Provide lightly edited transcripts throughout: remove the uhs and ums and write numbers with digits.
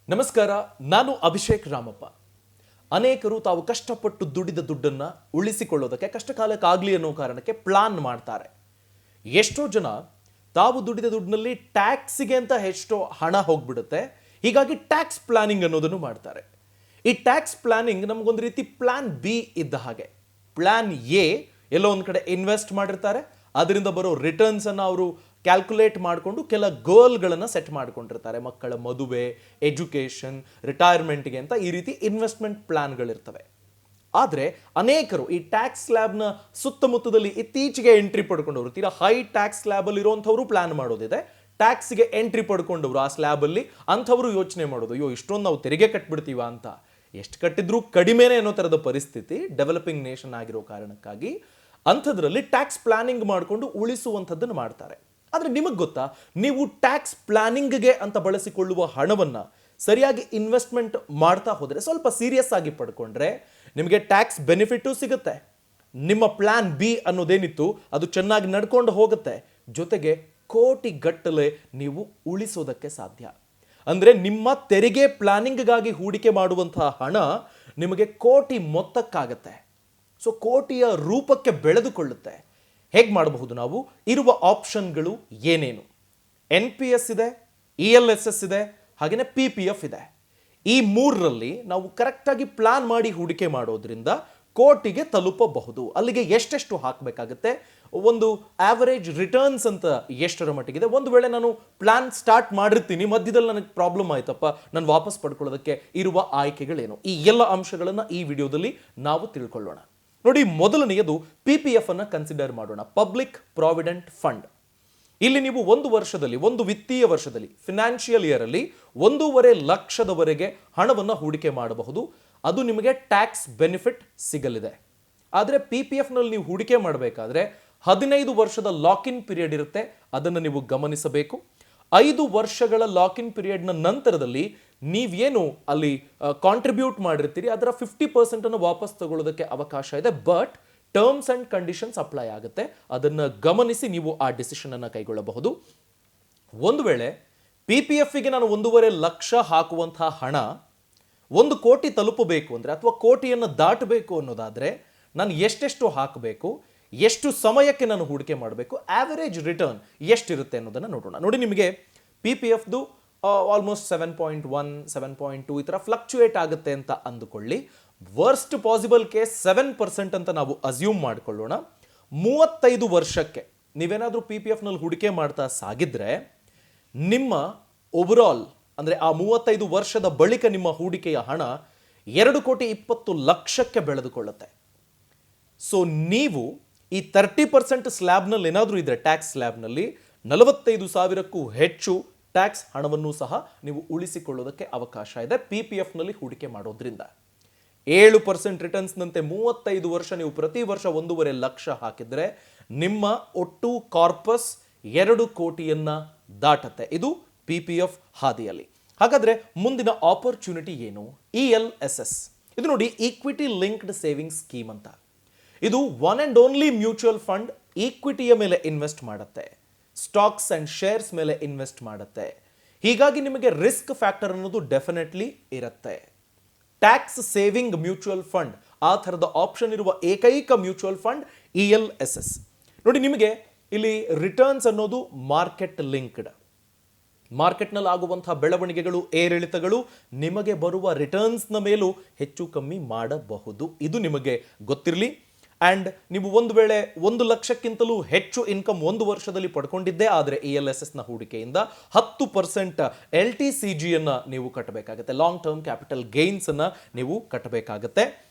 ನಮಸ್ಕಾರ. ನಾನು ಅಭಿಷೇಕ್ ರಾಮಪ್ಪ. ಅನೇಕರು ತಾವು ಕಷ್ಟಪಟ್ಟು ದುಡಿದ ದುಡ್ಡನ್ನು ಉಳಿಸಿಕೊಳ್ಳೋದಕ್ಕೆ ಕಷ್ಟಕಾಲಕ್ಕಾಗಲಿ ಅನ್ನೋ ಕಾರಣಕ್ಕೆ ಪ್ಲಾನ್ ಮಾಡ್ತಾರೆ. ಎಷ್ಟೋ ಜನ ತಾವು ದುಡಿದ ದುಡ್ಡಿನಲ್ಲಿ ಟ್ಯಾಕ್ಸಿಗೆ ಅಂತ ಎಷ್ಟೋ ಹಣ ಹೋಗ್ಬಿಡುತ್ತೆ. ಹೀಗಾಗಿ ಟ್ಯಾಕ್ಸ್ ಪ್ಲಾನಿಂಗ್ ಅನ್ನೋದನ್ನು ಮಾಡ್ತಾರೆ. ಈ ಟ್ಯಾಕ್ಸ್ ಪ್ಲಾನಿಂಗ್ ನಮಗೊಂದು ರೀತಿ ಪ್ಲಾನ್ ಬಿ ಇದ್ದ ಹಾಗೆ. ಪ್ಲಾನ್ ಎ ಎಲ್ಲೋ ಒಂದು ಕಡೆ ಇನ್ವೆಸ್ಟ್ ಮಾಡಿರ್ತಾರೆ, ಅದರಿಂದ ಬರೋ ರಿಟರ್ನ್ಸ್ ಅನ್ನು ಅವರು ಕ್ಯಾಲ್ಕುಲೇಟ್ ಮಾಡಿಕೊಂಡು ಕೆಲ ಗೋಲ್ಗಳನ್ನು ಸೆಟ್ ಮಾಡ್ಕೊಂಡಿರ್ತಾರೆ. ಮಕ್ಕಳ ಮದುವೆ, ಎಜುಕೇಷನ್, ರಿಟೈರ್ಮೆಂಟ್ಗೆ ಅಂತ ಈ ರೀತಿ ಇನ್ವೆಸ್ಟ್ಮೆಂಟ್ ಪ್ಲಾನ್ಗಳಿರ್ತವೆ. ಆದರೆ ಅನೇಕರು ಈ ಟ್ಯಾಕ್ಸ್ ಸ್ಲ್ಯಾಬ್ನ ಸುತ್ತಮುತ್ತದಲ್ಲಿ ಇತ್ತೀಚೆಗೆ ಎಂಟ್ರಿ ಪಡ್ಕೊಂಡವರು, ತೀರಾ ಹೈ ಟ್ಯಾಕ್ಸ್ ಸ್ಲ್ಯಾಬಲ್ಲಿ ಇರುವಂಥವರು ಪ್ಲಾನ್ ಮಾಡೋದಿದೆ. ಟ್ಯಾಕ್ಸ್ಗೆ ಎಂಟ್ರಿ ಪಡ್ಕೊಂಡವರು ಆ ಸ್ಲ್ಯಾಬಲ್ಲಿ ಅಂಥವರು ಯೋಚನೆ ಮಾಡೋದು, ಅಯ್ಯೋ ಇಷ್ಟೊಂದು ನಾವು ತೆರಿಗೆ ಕಟ್ಬಿಡ್ತೀವ ಅಂತ. ಎಷ್ಟು ಕಟ್ಟಿದ್ರೂ ಕಡಿಮೆನೇ ಅನ್ನೋ ಥರದ ಪರಿಸ್ಥಿತಿ ಡೆವಲಪಿಂಗ್ ನೇಷನ್ ಆಗಿರೋ ಕಾರಣಕ್ಕಾಗಿ ಅಂಥದ್ರಲ್ಲಿ ಟ್ಯಾಕ್ಸ್ ಪ್ಲಾನಿಂಗ್ ಮಾಡಿಕೊಂಡು ಉಳಿಸುವಂಥದ್ದನ್ನು ಮಾಡ್ತಾರೆ. ಆದರೆ ನಿಮಗೆ ಗೊತ್ತಾ, ನೀವು ಟ್ಯಾಕ್ಸ್ ಪ್ಲಾನಿಂಗ್ಗೆ ಅಂತ ಬಳಸಿಕೊಳ್ಳುವ ಹಣವನ್ನು ಸರಿಯಾಗಿ ಇನ್ವೆಸ್ಟ್ಮೆಂಟ್ ಮಾಡ್ತಾ ಹೋದರೆ, ಸ್ವಲ್ಪ ಸೀರಿಯಸ್ ಆಗಿ ಪಡ್ಕೊಂಡ್ರೆ ನಿಮಗೆ ಟ್ಯಾಕ್ಸ್ ಬೆನಿಫಿಟು ಸಿಗುತ್ತೆ. ನಿಮ್ಮ ಪ್ಲಾನ್ ಬಿ ಅನ್ನೋದೇನಿತ್ತು ಅದು ಚೆನ್ನಾಗಿ ನಡ್ಕೊಂಡು ಹೋಗುತ್ತೆ. ಜೊತೆಗೆ ಕೋಟಿಗಟ್ಟಲೆ ನೀವು ಉಳಿಸೋದಕ್ಕೆ ಸಾಧ್ಯ. ಅಂದರೆ ನಿಮ್ಮ ತೆರಿಗೆ ಪ್ಲಾನಿಂಗ್ಗಾಗಿ ಹೂಡಿಕೆ ಮಾಡುವಂತಹ ಹಣ ನಿಮಗೆ ಕೋಟಿ ಮೊತ್ತಕ್ಕಾಗತ್ತೆ. ಸೊ ಕೋಟಿಯ ರೂಪಕ್ಕೆ ಬೆಳೆದುಕೊಳ್ಳುತ್ತೆ. ಹೇಗೆ ಮಾಡಬಹುದು? ನಾವು ಇರುವ ಆಪ್ಷನ್ಗಳು ಏನೇನು? NPS ಇದೆ, ELSS ಇದೆ, ಹಾಗೆಯೇ PPF ಇದೆ. ಈ ಮೂರರಲ್ಲಿ ನಾವು ಕರೆಕ್ಟಾಗಿ ಪ್ಲಾನ್ ಮಾಡಿ ಹೂಡಿಕೆ ಮಾಡೋದ್ರಿಂದ ಕೋಟಿಗೆ ತಲುಪಬಹುದು. ಅಲ್ಲಿಗೆ ಎಷ್ಟೆಷ್ಟು ಹಾಕಬೇಕಾಗುತ್ತೆ, ಒಂದು ಆವರೇಜ್ ರಿಟರ್ನ್ಸ್ ಅಂತ ಎಷ್ಟರ ಮಟ್ಟಿಗಿದೆ. ಒಂದು ವೇಳೆ ನಾನು ಪ್ಲಾನ್ ಸ್ಟಾರ್ಟ್ ಮಾಡಿರ್ತೀನಿ, ಮಧ್ಯದಲ್ಲಿ ನನಗೆ ಪ್ರಾಬ್ಲಮ್ ಆಯ್ತಪ್ಪ, ನಾನು ವಾಪಸ್ ಪಡ್ಕೊಳ್ಳೋದಕ್ಕೆ ಇರುವ ಆಯ್ಕೆಗಳೇನು? ಈ ಎಲ್ಲ ಅಂಶಗಳನ್ನು ಈ ವಿಡಿಯೋದಲ್ಲಿ ನಾವು ತಿಳ್ಕೊಳ್ಳೋಣ. ನೋಡಿ, ಮೊದಲನೆಯದು PPF ಅನ್ನು ಕನ್ಸಿಡರ್ ಮಾಡೋಣ, ಪಬ್ಲಿಕ್ ಪ್ರಾವಿಡೆಂಟ್ ಫಂಡ್. ಇಲ್ಲಿ ನೀವು ಒಂದು ವರ್ಷದಲ್ಲಿ, ಒಂದು ವಿತ್ತೀಯ ವರ್ಷದಲ್ಲಿ, ಫಿನಾನ್ಷಿಯಲ್ ಇಯರ್ ಅಲ್ಲಿ 1.5 ಲಕ್ಷದವರೆಗೆ ಹಣವನ್ನು ಹೂಡಿಕೆ ಮಾಡಬಹುದು. ಅದು ನಿಮಗೆ ಟ್ಯಾಕ್ಸ್ ಬೆನಿಫಿಟ್ ಸಿಗಲಿದೆ. ಆದರೆ PPF ನಲ್ಲಿ ನೀವು ಹೂಡಿಕೆ ಮಾಡಬೇಕಾದ್ರೆ 15 ವರ್ಷದ ಲಾಕ್-ಇನ್ ಪೀರಿಯಡ್ ಇರುತ್ತೆ, ಅದನ್ನು ನೀವು ಗಮನಿಸಬೇಕು. 5 ವರ್ಷಗಳ ಲಾಕ್-ಇನ್ ಪೀರಿಯಡ್ನ ನಂತರದಲ್ಲಿ ನೀವೇನು ಅಲ್ಲಿ ಕಾಂಟ್ರಿಬ್ಯೂಟ್ ಮಾಡಿರ್ತೀರಿ ಅದರ 50% ಅನ್ನು ವಾಪಸ್ ತಗೊಳ್ಳೋದಕ್ಕೆ ಅವಕಾಶ ಇದೆ. But terms and conditions apply ಆಗುತ್ತೆ. ಅದನ್ನು ಗಮನಿಸಿ ನೀವು ಆ ಡಿಸಿಷನ್ ಅನ್ನು ಕೈಗೊಳ್ಳಬಹುದು. ಒಂದು ವೇಳೆ PPFಗೆ ನಾನು 1.5 ಲಕ್ಷ ಹಾಕುವಂತಹ ಹಣ 1 ಕೋಟಿ ತಲುಪಬೇಕು ಅಂದರೆ, ಅಥವಾ ಕೋಟಿಯನ್ನು ದಾಟಬೇಕು ಅನ್ನೋದಾದರೆ, ನಾನು ಎಷ್ಟೆಷ್ಟು ಹಾಕಬೇಕು, ಎಷ್ಟು ಸಮಯಕ್ಕೆ ನಾನು ಹೂಡಿಕೆ ಮಾಡಬೇಕು, ಆವರೇಜ್ ರಿಟರ್ನ್ ಎಷ್ಟಿರುತ್ತೆ ಅನ್ನೋದನ್ನು ನೋಡೋಣ. ನೋಡಿ, ನಿಮಗೆ PPFದು ಆಲ್ಮೋಸ್ಟ್ 7.1, 7.2 ಈ ಥರ ಫ್ಲಕ್ಚುಯೇಟ್ ಆಗುತ್ತೆ ಅಂತ ಅಂದುಕೊಳ್ಳಿ. ವರ್ಸ್ಟ್ ಪಾಸಿಬಲ್ ಕೇಸ್ 7% ಅಂತ ನಾವು ಅಸ್ಯೂಮ್ ಮಾಡಿಕೊಳ್ಳೋಣ. 35 ವರ್ಷಕ್ಕೆ ನೀವೇನಾದರೂ PPFನಲ್ಲಿ ಹೂಡಿಕೆ ಮಾಡ್ತಾ ಸಾಗಿದ್ರೆ, ನಿಮ್ಮ ಓವರಾಲ್ ಅಂದರೆ ಆ 35 ವರ್ಷದ ಬಳಿಕ ನಿಮ್ಮ ಹೂಡಿಕೆಯ ಹಣ 2,20,00,000ಕ್ಕೆ ಬೆಳೆದುಕೊಳ್ಳುತ್ತೆ. ಸೊ ನೀವು ಈ 30% ಸ್ಲ್ಯಾಬ್ನಲ್ಲಿ ಏನಾದರೂ ಇದ್ರೆ, ಟ್ಯಾಕ್ಸ್ ಸ್ಲ್ಯಾಬ್ನಲ್ಲಿ 45,000ಕ್ಕೂ ಹೆಚ್ಚು ಟ್ಯಾಕ್ಸ್ ಹಣವನ್ನು ಸಹ ನೀವು ಉಳಿಸಿಕೊಳ್ಳೋದಕ್ಕೆ ಅವಕಾಶ ಇದೆ PPFನಲ್ಲಿ ಹೂಡಿಕೆ ಮಾಡೋದ್ರಿಂದ. 7% ರಿಟರ್ನ್ಸ್ನಂತೆ 35 ವರ್ಷ ನೀವು ಪ್ರತಿ ವರ್ಷ 1.5 ಲಕ್ಷ ಹಾಕಿದ್ರೆ ನಿಮ್ಮ ಒಟ್ಟು ಕಾರ್ಪಸ್ 2 ಕೋಟಿಯನ್ನ ದಾಟತ್ತೆ. ಇದು PPF ಹಾದಿಯಲ್ಲಿ. ಹಾಗಾದ್ರೆ ಮುಂದಿನ ಆಪರ್ಚುನಿಟಿ ಏನು? ELSS. ಇದು ನೋಡಿ, ಈಕ್ವಿಟಿ ಲಿಂಕ್ಡ್ ಸೇವಿಂಗ್ ಸ್ಕೀಮ್ ಅಂತ. ಇದು one and only mutual fund. ಈಕ್ವಿಟಿಯ ಮೇಲೆ ಇನ್ವೆಸ್ಟ್ ಮಾಡುತ್ತೆ, ಸ್ಟಾಕ್ಸ್ ಅಂಡ್ ಶೇರ್ಸ್ ಮೇಲೆ ಇನ್ವೆಸ್ಟ್ ಮಾಡುತ್ತೆ. ಹೀಗಾಗಿ ನಿಮಗೆ ರಿಸ್ಕ್ ಫ್ಯಾಕ್ಟರ್ ಅನ್ನೋದು ಡೆಫಿನೆಟ್ಲಿ ಇರುತ್ತೆ. ಟ್ಯಾಕ್ಸ್ ಸೇವಿಂಗ್ ಮ್ಯೂಚುವಲ್ ಫಂಡ್, ಆ ಥರದ ಆಪ್ಷನ್ ಇರುವ ಏಕೈಕ ಮ್ಯೂಚುವಲ್ ಫಂಡ್ ELSS. ನೋಡಿ, ನಿಮಗೆ ಇಲ್ಲಿ ರಿಟರ್ನ್ಸ್ ಅನ್ನೋದು ಮಾರ್ಕೆಟ್ ಲಿಂಕ್ಡ್. ಮಾರ್ಕೆಟ್ನಲ್ಲಿ ಆಗುವಂತಹ ಬೆಳವಣಿಗೆಗಳು, ಏರಿಳಿತಗಳು ನಿಮಗೆ ಬರುವ ರಿಟರ್ನ್ಸ್ನ ಮೇಲೂ ಹೆಚ್ಚು ಕಮ್ಮಿ ಮಾಡಬಹುದು. ಇದು ನಿಮಗೆ ಗೊತ್ತಿರಲಿ. ಆ್ಯಂಡ್ ನೀವು ಒಂದು ವೇಳೆ 1 ಲಕ್ಷಕ್ಕಿಂತಲೂ ಹೆಚ್ಚು ಇನ್ಕಮ್ 1 ವರ್ಷದಲ್ಲಿ ಪಡ್ಕೊಂಡಿದ್ದೇ ಆದರೆ ELSSನ ಹೂಡಿಕೆಯಿಂದ 10% LTCGಯನ್ನು ನೀವು ಕಟ್ಟಬೇಕಾಗುತ್ತೆ. ಲಾಂಗ್ ಟರ್ಮ್ ಕ್ಯಾಪಿಟಲ್ ಗೇನ್ಸನ್ನು ನೀವು ಕಟ್ಟಬೇಕಾಗತ್ತೆ.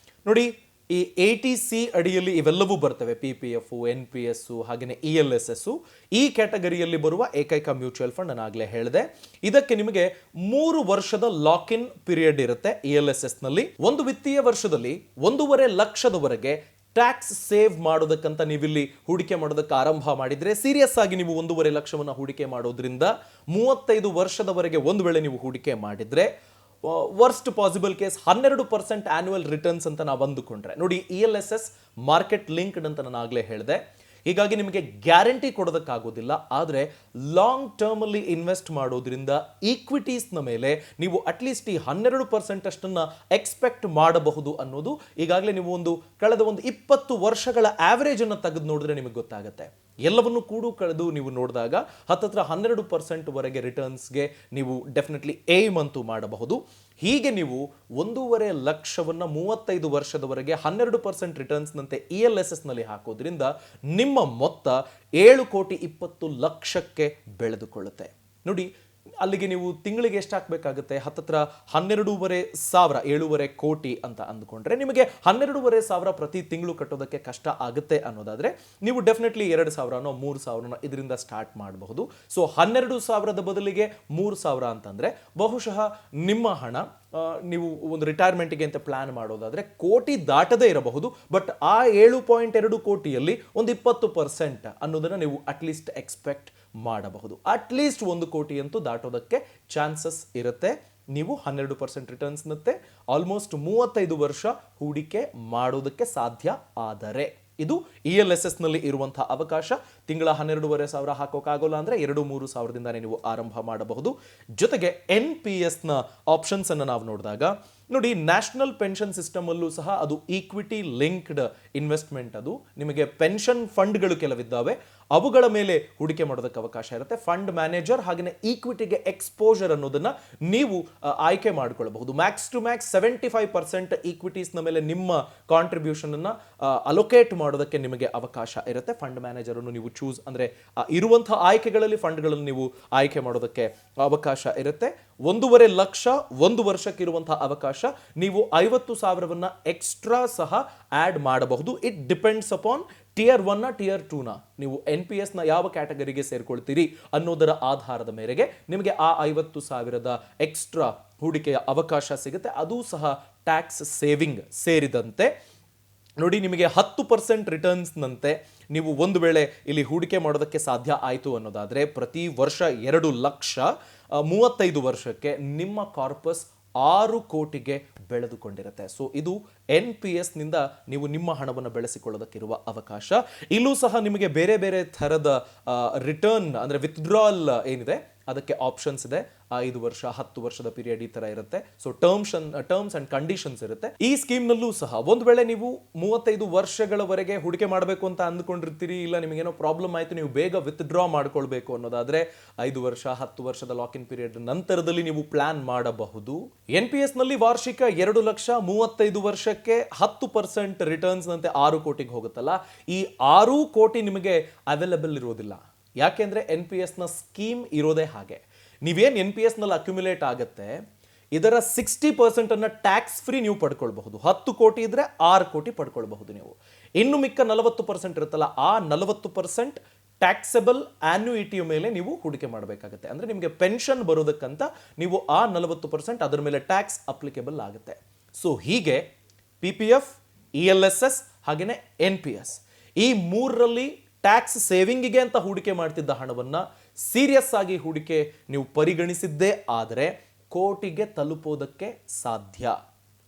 ನೋಡಿ, ಈ 80C ಅಡಿಯಲ್ಲಿ ಇವೆಲ್ಲವೂ ಬರ್ತವೆ, PPF, NPS ಹಾಗೆಯೇ ELSS. ಈ ಕ್ಯಾಟಗರಿಯಲ್ಲಿ ಬರುವ ಏಕೈಕ ಮ್ಯೂಚುವಲ್ ಫಂಡ್ ನಾನು ಆಗಲೇ ಹೇಳಿದೆ. ಇದಕ್ಕೆ ನಿಮಗೆ 3 ವರ್ಷದ ಲಾಕ್-ಇನ್ ಪೀರಿಯಡ್ ಇರುತ್ತೆ ELSSನಲ್ಲಿ. ಒಂದು ವಿತ್ತೀಯ ವರ್ಷದಲ್ಲಿ 1.5 ಲಕ್ಷದವರೆಗೆ ಟ್ಯಾಕ್ಸ್ ಸೇವ್ ಮಾಡೋದಕ್ಕಂತ ನೀವಿಲ್ಲಿ ಹೂಡಿಕೆ ಮಾಡೋದಕ್ಕೆ ಆರಂಭ ಮಾಡಿದರೆ, ಸೀರಿಯಸ್ ಆಗಿ ನೀವು 1.5 ಲಕ್ಷವನ್ನು ಹೂಡಿಕೆ ಮಾಡೋದ್ರಿಂದ 35 ವರ್ಷದವರೆಗೆ ಒಂದು ವೇಳೆ ನೀವು ಹೂಡಿಕೆ ಮಾಡಿದರೆ, worst possible case 12% annual returns ಅಂತ ನಾವು ಅಂದುಕೊಂಡ್ರೆ, ನೋಡಿ ELSS ಮಾರ್ಕೆಟ್ ಲಿಂಕ್ಡ್ ಅಂತ ನಾನು ಆಗಲೇ ಹೇಳಿದೆ. ಹೀಗಾಗಿ ನಿಮಗೆ ಗ್ಯಾರಂಟಿ ಕೊಡೋದಕ್ಕಾಗೋದಿಲ್ಲ. ಆದರೆ ಲಾಂಗ್ ಟರ್ಮಲ್ಲಿ ಇನ್ವೆಸ್ಟ್ ಮಾಡೋದ್ರಿಂದ ಈಕ್ವಿಟೀಸ್ನ ಮೇಲೆ ನೀವು ಅಟ್ಲೀಸ್ಟ್ ಈ 12% ಅಷ್ಟನ್ನು ಎಕ್ಸ್ಪೆಕ್ಟ್ ಮಾಡಬಹುದು ಅನ್ನೋದು ಈಗಾಗಲೇ ನೀವು ಕಳೆದ 20 ವರ್ಷಗಳ ಆವರೇಜ್ ಅನ್ನು ತೆಗೆದು ನೋಡಿದ್ರೆ ನಿಮಗೆ ಗೊತ್ತಾಗುತ್ತೆ. ಎಲ್ಲವನ್ನು ಕಳೆದು ನೀವು ನೋಡಿದಾಗ ಹತ್ತತ್ರ 12% ವರೆಗೆ ರಿಟರ್ನ್ಸ್ಗೆ ನೀವು ಡೆಫಿನೆಟ್ಲಿ ಏಮ್ ಅಂತೂ ಮಾಡಬಹುದು. ಹೀಗೆ ನೀವು 1.5 ಲಕ್ಷವನ್ನು 35 ವರ್ಷದವರೆಗೆ 12% ರಿಟರ್ನ್ಸ್ನಂತೆ ELSS ನಲ್ಲಿ ಹಾಕೋದ್ರಿಂದ ನಿಮ್ಮ ಮೊತ್ತ 7,20,00,000ಕ್ಕೆ ಬೆಳೆದುಕೊಳ್ಳುತ್ತೆ. ನೋಡಿ, ಅಲ್ಲಿಗೆ ನೀವು ತಿಂಗಳಿಗೆ ಎಷ್ಟು ಹಾಕಬೇಕಾಗುತ್ತೆ? ಹತ್ತತ್ರ 12,500, 7.5 ಕೋಟಿ ಅಂತ ಅಂದ್ಕೊಂಡ್ರೆ ನಿಮಗೆ 12,500 ಪ್ರತಿ ತಿಂಗಳು ಕಟ್ಟೋದಕ್ಕೆ ಕಷ್ಟ ಆಗುತ್ತೆ ಅನ್ನೋದಾದ್ರೆ ನೀವು ಡೆಫಿನೆಟ್ಲಿ 2,000ನೋ 3,000ನೋ ಇದರಿಂದ ಸ್ಟಾರ್ಟ್ ಮಾಡಬಹುದು. ಸೊ 12,000ದ ಬದಲಿಗೆ 3,000 ಅಂತಂದ್ರೆ ಬಹುಶಃ ನಿಮ್ಮ ಹಣ ನೀವು ಒಂದು ರಿಟೈರ್ಮೆಂಟ್ಗೆ ಅಂತ ಪ್ಲಾನ್ ಮಾಡೋದಾದ್ರೆ ಕೋಟಿ ದಾಟದೇ ಇರಬಹುದು. ಬಟ್ ಆ 7.2 ಕೋಟಿಯಲ್ಲಿ 20% ಅನ್ನೋದನ್ನ ನೀವು ಅಟ್ಲೀಸ್ಟ್ ಎಕ್ಸ್ಪೆಕ್ಟ್ ಮಾಡಬಹುದು. ಅಟ್ಲೀಸ್ಟ್ 1 ಕೋಟಿ ಅಂತೂ ದಾಟೋದಕ್ಕೆ ಚಾನ್ಸಸ್ ಇರುತ್ತೆ. ನೀವು 12% ರಿಟರ್ನ್ಸ್ನಂತೆ ಆಲ್ಮೋಸ್ಟ್ 35 ವರ್ಷ ಹೂಡಿಕೆ ಮಾಡೋದಕ್ಕೆ ಸಾಧ್ಯ ಆದರೆ ಇದು ELSS ನಲ್ಲಿ ಇರುವಂತಹ ಅವಕಾಶ. ತಿಂಗಳ 12,500 ಹಾಕೋಕ್ಕಾಗೋಲ್ಲ ಅಂದ್ರೆ 2-3 ಸಾವಿರದಿಂದಾನೇ ನೀವು ಆರಂಭ ಮಾಡಬಹುದು. ಜೊತೆಗೆ NPS ನ ಆಪ್ಷನ್ಸ್ ಅನ್ನು ನಾವು ನೋಡಿದಾಗ ನೋಡಿ, ನ್ಯಾಷನಲ್ ಪೆನ್ಷನ್ ಸಿಸ್ಟಮ್ ಅಲ್ಲೂ ಸಹ ಅದು ಈಕ್ವಿಟಿ ಲಿಂಕ್ಡ್ ಇನ್ವೆಸ್ಟ್ಮೆಂಟ್. ಅದು ನಿಮಗೆ ಪೆನ್ಷನ್ ಫಂಡ್ಗಳು ಕೆಲವಿದ್ದಾವೆ, ಅವುಗಳ ಮೇಲೆ ಹೂಡಿಕೆ ಮಾಡೋದಕ್ಕೆ ಅವಕಾಶ ಇರುತ್ತೆ. ಫಂಡ್ ಮ್ಯಾನೇಜರ್ ಹಾಗೆಯೇ ಈಕ್ವಿಟಿಗೆ ಎಕ್ಸ್ಪೋಜರ್ ಅನ್ನೋದನ್ನ ನೀವು ಆಯ್ಕೆ ಮಾಡಿಕೊಳ್ಳಬಹುದು. ಮ್ಯಾಕ್ಸ್ ಟು ಮ್ಯಾಕ್ಸ್ 75% ಈಕ್ವಿಟೀಸ್ನ ಮೇಲೆ ನಿಮ್ಮ ಕಾಂಟ್ರಿಬ್ಯೂಷನ್ ಅನ್ನ ಅಲೋಕೇಟ್ ಮಾಡೋದಕ್ಕೆ ನಿಮಗೆ ಅವಕಾಶ ಇರುತ್ತೆ. ಫಂಡ್ ಮ್ಯಾನೇಜರ್ ಅನ್ನು ನೀವು ಚೂಸ್ ಅಂದ್ರೆ ಇರುವಂತಹ ಆಯ್ಕೆಗಳಲ್ಲಿ ಫಂಡ್ಗಳನ್ನು ನೀವು ಆಯ್ಕೆ ಮಾಡೋದಕ್ಕೆ ಅವಕಾಶ ಇರುತ್ತೆ. 1.5 ಲಕ್ಷ 1 ವರ್ಷಕ್ಕೆ ಇರುವಂತಹ ಅವಕಾಶ. ನೀವು 50,000ವನ್ನ ಎಕ್ಸ್ಟ್ರಾ ಸಹ ಆಡ್ ಮಾಡಬಹುದು. It depends upon tier 1 tier 2 ನೀವು NPS ನ ಯಾವ ಕ್ಯಾಟಗರಿಗೆ ಸೇರ್ಕೊಳ್ತೀರಿ ಅನ್ನೋದರ ಆಧಾರದ ಮೇರೆಗೆ ನಿಮಗೆ ಆ 50,000ದ ಎಕ್ಸ್ಟ್ರಾ ಹೂಡಿಕೆಯ ಅವಕಾಶ ಸಿಗುತ್ತೆ. ಅದು ಸಹ ಟ್ಯಾಕ್ಸ್ ಸೇವಿಂಗ್ ಸೇರಿದಂತೆ. ನೋಡಿ, ನಿಮಗೆ 10% ರಿಟರ್ನ್ಸ್ನಂತೆ ನೀವು ಒಂದು ವೇಳೆ ಇಲ್ಲಿ ಹೂಡಿಕೆ ಮಾಡೋದಕ್ಕೆ ಸಾಧ್ಯ ಆಯಿತು ಅನ್ನೋದಾದರೆ ಪ್ರತಿ ವರ್ಷ 2 ಲಕ್ಷ 35 ವರ್ಷಕ್ಕೆ ನಿಮ್ಮ ಕಾರ್ಪಸ್ 6 ಕೋಟಿಗೆ ಬೆಳೆದುಕೊಂಡಿರುತ್ತೆ. ಸೊ ಇದು NPS ನಿಂದ ನೀವು ನಿಮ್ಮ ಹಣವನ್ನು ಬೆಳೆಸಿಕೊಳ್ಳೋದಕ್ಕಿರುವ ಅವಕಾಶ. ಇಲ್ಲೂ ಸಹ ನಿಮಗೆ ಬೇರೆ ಬೇರೆ ಥರದ ರಿಟರ್ನ್ ಅಂದರೆ ವಿತ್ಡ್ರಾಲ್ ಏನಿದೆ ಅದಕ್ಕೆ ಆಪ್ಷನ್ಸ್ ಇದೆ. 5 ವರ್ಷ 10 ವರ್ಷದ ಪೀರಿಯಡ್ ಈ ತರ ಇರುತ್ತೆ. ಸೊ ಟರ್ಮ್ಸ್ ಅಂಡ್ ಕಂಡೀಷನ್ಸ್ ಇರುತ್ತೆ. ಈ ಸ್ಕೀಮ್ ನಲ್ಲೂ ಸಹ ಒಂದು ವೇಳೆ ನೀವು 35 ವರ್ಷಗಳವರೆಗೆ ಹೂಡಿಕೆ ಮಾಡಬೇಕು ಅಂತ ಅಂದ್ಕೊಂಡಿರ್ತೀರಿ, ಇಲ್ಲ ನಿಮಗೇನೋ ಪ್ರಾಬ್ಲಮ್ ಆಯ್ತು, ನೀವು ಬೇಗ ವಿತ್ಡ್ರಾ ಮಾಡ್ಕೊಳ್ಬೇಕು ಅನ್ನೋದಾದ್ರೆ 5 ವರ್ಷ 10 ವರ್ಷದ ಲಾಕ್ ಇನ್ ಪೀರಿಯಡ್ ನಂತರದಲ್ಲಿ ನೀವು ಪ್ಲಾನ್ ಮಾಡಬಹುದು. NPS ನಲ್ಲಿ ವಾರ್ಷಿಕ 2 ಲಕ್ಷ 35 ವರ್ಷಕ್ಕೆ 10% ರಿಟರ್ನ್ಸ್ ನಂತೆ 6 ಕೋಟಿಗೆ ಹೋಗುತ್ತಲ್ಲ, ಈ 6 ಕೋಟಿ ನಿಮಗೆ ಅವೈಲೇಬಲ್ ಇರೋದಿಲ್ಲ. ಯಾಕೆಂದ್ರೆ NPS ನ ಸ್ಕೀಮ್ ಇರೋದೇ ಹಾಗೆ. ನೀವೇನು NPS ನಲ್ಲಿ ಅಕ್ಯುಮುಲೇಟ್ ಆಗುತ್ತೆ ಇದರ 60% ಅನ್ನ ಟ್ಯಾಕ್ಸ್ ಫ್ರೀ ನೀವು ಪಡ್ಕೊಳ್ಬಹುದು. 10 ಕೋಟಿ ಇದ್ರೆ 6 ಕೋಟಿ ಪಡ್ಕೊಳ್ಬಹುದು ನೀವು. ಇನ್ನು ಮಿಕ್ಕ 40% ಇರುತ್ತಲ್ಲ, ಆ 40% ಟ್ಯಾಕ್ಸಬಲ್ ಆನ್ಯುಯಿಟಿಯ ಮೇಲೆ ನೀವು ಹೂಡಿಕೆ ಮಾಡಬೇಕಾಗುತ್ತೆ. ಅಂದ್ರೆ ನಿಮಗೆ ಪೆನ್ಷನ್ ಬರೋದಕ್ಕಂತ ನೀವು ಆ 40% ಅದರ ಮೇಲೆ ಟ್ಯಾಕ್ಸ್ ಅಪ್ಲಿಕೇಬಲ್ ಆಗುತ್ತೆ. ಸೊ ಹೀಗೆ PPF, ELSS ಹಾಗೇನೆ NPS ಈ ಮೂರರಲ್ಲಿ ಟ್ಯಾಕ್ಸ್ ಸೇವಿಂಗಿಗೆ ಅಂತ ಹೂಡಿಕೆ ಮಾಡ್ತಿದ್ದ ಹಣವನ್ನ ಸೀರಿಯಸ್ ಆಗಿ ಹೂಡಿಕೆ ನೀವು ಪರಿಗಣಿಸಿದ್ದೇ ಆದರೆ ಕೋಟಿಗೆ ತಲುಪೋದಕ್ಕೆ ಸಾಧ್ಯ.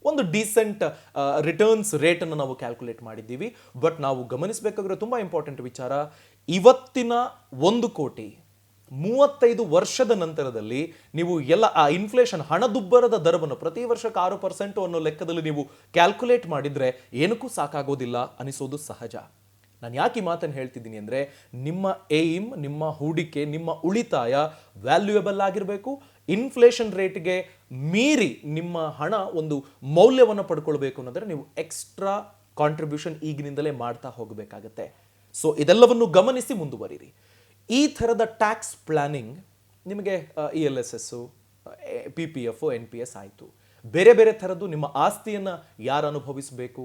ಒಂದು ಡೀಸೆಂಟ್ ರಿಟರ್ನ್ಸ್ ರೇಟ್ ಅನ್ನು ನಾವು ಕ್ಯಾಲ್ಕುಲೇಟ್ ಮಾಡಿದ್ದೀವಿ. ಬಟ್ ನಾವು ಗಮನಿಸಬೇಕಾಗಿರೋ ತುಂಬಾ ಇಂಪಾರ್ಟೆಂಟ್ ವಿಚಾರ, ಇವತ್ತಿನ 1 ಕೋಟಿ 35 ವರ್ಷದ ನಂತರದಲ್ಲಿ ನೀವು ಎಲ್ಲ ಆ ಇನ್ಫ್ಲೇಷನ್ ಹಣದುಬ್ಬರದ ದರವನ್ನು ಪ್ರತಿ ವರ್ಷಕ್ಕೆ 6% ಅನ್ನೋ ಲೆಕ್ಕದಲ್ಲಿ ನೀವು ಕ್ಯಾಲ್ಕುಲೇಟ್ ಮಾಡಿದ್ರೆ ಏನಕ್ಕೂ ಸಾಕಾಗೋದಿಲ್ಲ ಅನಿಸೋದು ಸಹಜ. ನಾನು ಯಾಕೆ ಈ ಮಾತನ್ನು ಹೇಳ್ತಿದ್ದೀನಿ ಅಂದರೆ, ನಿಮ್ಮ ಏಮ್, ನಿಮ್ಮ ಹೂಡಿಕೆ, ನಿಮ್ಮ ಉಳಿತಾಯ ವ್ಯಾಲ್ಯೂಯಬಲ್ ಆಗಿರಬೇಕು. ಇನ್ಫ್ಲೇಷನ್ ರೇಟ್ಗೆ ಮೀರಿ ನಿಮ್ಮ ಹಣ ಒಂದು ಮೌಲ್ಯವನ್ನು ಪಡ್ಕೊಳ್ಬೇಕು ಅನ್ನೋದ್ರೆ ನೀವು ಎಕ್ಸ್ಟ್ರಾ ಕಾಂಟ್ರಿಬ್ಯೂಷನ್ ಈಗಿನಿಂದಲೇ ಮಾಡ್ತಾ ಹೋಗಬೇಕಾಗತ್ತೆ. ಸೊ ಇದೆಲ್ಲವನ್ನು ಗಮನಿಸಿ ಮುಂದುವರಿರಿ. ಈ ಥರದ ಟ್ಯಾಕ್ಸ್ ಪ್ಲಾನಿಂಗ್ ನಿಮಗೆ ELSS, PPF, NPS ಆಯಿತು. ಬೇರೆ ಬೇರೆ ಥರದ್ದು ನಿಮ್ಮ ಆಸ್ತಿಯನ್ನು ಯಾರು ಅನುಭವಿಸಬೇಕು,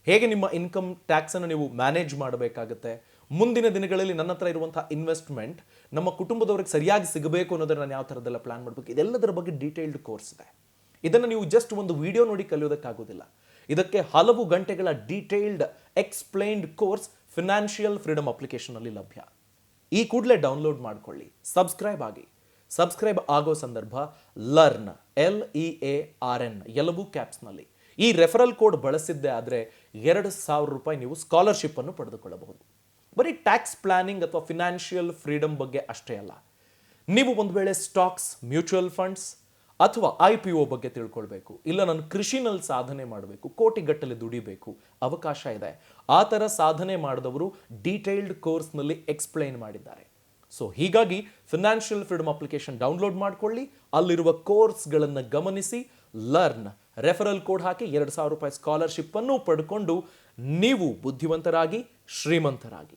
ಹೇಗೆ ನಿಮ್ಮ ಇನ್ಕಮ್ ಟ್ಯಾಕ್ಸ್ ಅನ್ನು ನೀವು ಮ್ಯಾನೇಜ್ ಮಾಡಬೇಕಾಗುತ್ತೆ, ಮುಂದಿನ ದಿನಗಳಲ್ಲಿ ನನ್ನ ಹತ್ರ ಇರುವಂತಹ ಇನ್ವೆಸ್ಟ್ಮೆಂಟ್ ನಮ್ಮ ಕುಟುಂಬದವರಿಗೆ ಸರಿಯಾಗಿ ಸಿಗಬೇಕು ಅನ್ನೋದನ್ನ ನಾನು ಯಾವ ಥರದ್ದೆಲ್ಲ ಪ್ಲಾನ್ ಮಾಡಬೇಕು, ಇದೆಲ್ಲದರ ಬಗ್ಗೆ ಡೀಟೇಲ್ಡ್ ಕೋರ್ಸ್ ಇದೆ. ಇದನ್ನು ನೀವು ಜಸ್ಟ್ ಒಂದು ವಿಡಿಯೋ ನೋಡಿ ಕಲಿಯೋದಕ್ಕಾಗೋದಿಲ್ಲ. ಇದಕ್ಕೆ ಹಲವು ಗಂಟೆಗಳ detailed explained course financial freedom application ಅಲ್ಲಿ ಲಭ್ಯ. ಈ ಕೂಡಲೇ ಡೌನ್ಲೋಡ್ ಮಾಡ್ಕೊಳ್ಳಿ, ಸಬ್ಸ್ಕ್ರೈಬ್ ಆಗಿ. ಸಬ್ಸ್ಕ್ರೈಬ್ ಆಗೋ ಸಂದರ್ಭ ಲರ್ನ್ LEARN ಎಲ್ಲವೂ ಕ್ಯಾಪ್ಸ್ನಲ್ಲಿ. ಈ ರೆಫರಲ್ ಕೋಡ್ ಬಳಸಿದ್ದೇ ಆದರೆ 2,000 ರೂಪಾಯಿ ನೀವು ಸ್ಕಾಲರ್ಶಿಪ್ ಅನ್ನು ಪಡೆದುಕೊಳ್ಳಬಹುದು. ಬರೀ ಟ್ಯಾಕ್ಸ್ ಪ್ಲಾನಿಂಗ್ ಅಥವಾ ಫಿನಾನ್ಷಿಯಲ್ ಫ್ರೀಡಮ್ ಬಗ್ಗೆ ಅಷ್ಟೇ ಅಲ್ಲ. ನೀವು ಒಂದು ವೇಳೆ ಸ್ಟಾಕ್ಸ್, ಮ್ಯೂಚುವಲ್ ಫಂಡ್ಸ್ ಅಥವಾ IPO ಬಗ್ಗೆ ತಿಳ್ಕೊಳ್ಬೇಕು, ಇಲ್ಲ ನಾನು ಕೃಷಿನಲ್ಲಿ ಸಾಧನೆ ಮಾಡಬೇಕು, ಕೋಟಿಗಟ್ಟಲೆ ದುಡಿಬೇಕು, ಅವಕಾಶ ಇದೆ. ಆ ಥರ ಸಾಧನೆ ಮಾಡಿದವರು ಡೀಟೇಲ್ಡ್ ಕೋರ್ಸ್ನಲ್ಲಿ ಎಕ್ಸ್ಪ್ಲೈನ್ ಮಾಡಿದ್ದಾರೆ. ಸೊ ಹೀಗಾಗಿ ಫಿನಾನ್ಷಿಯಲ್ ಫ್ರೀಡಮ್ ಅಪ್ಲಿಕೇಶನ್ ಡೌನ್ಲೋಡ್ ಮಾಡ್ಕೊಳ್ಳಿ, ಅಲ್ಲಿರುವ ಕೋರ್ಸ್ಗಳನ್ನು ಗಮನಿಸಿ, ಲರ್ನ್, ರೆಫರಲ್ ಕೋಡ್ ಹಾಕಿ ₹2,000 ಸ್ಕಾಲರ್ಶಿಪ್ ಅನ್ನು ಪಡ್ಕೊಂಡು ನೀವು ಬುದ್ಧಿವಂತರಾಗಿ, ಶ್ರೀಮಂತರಾಗಿ.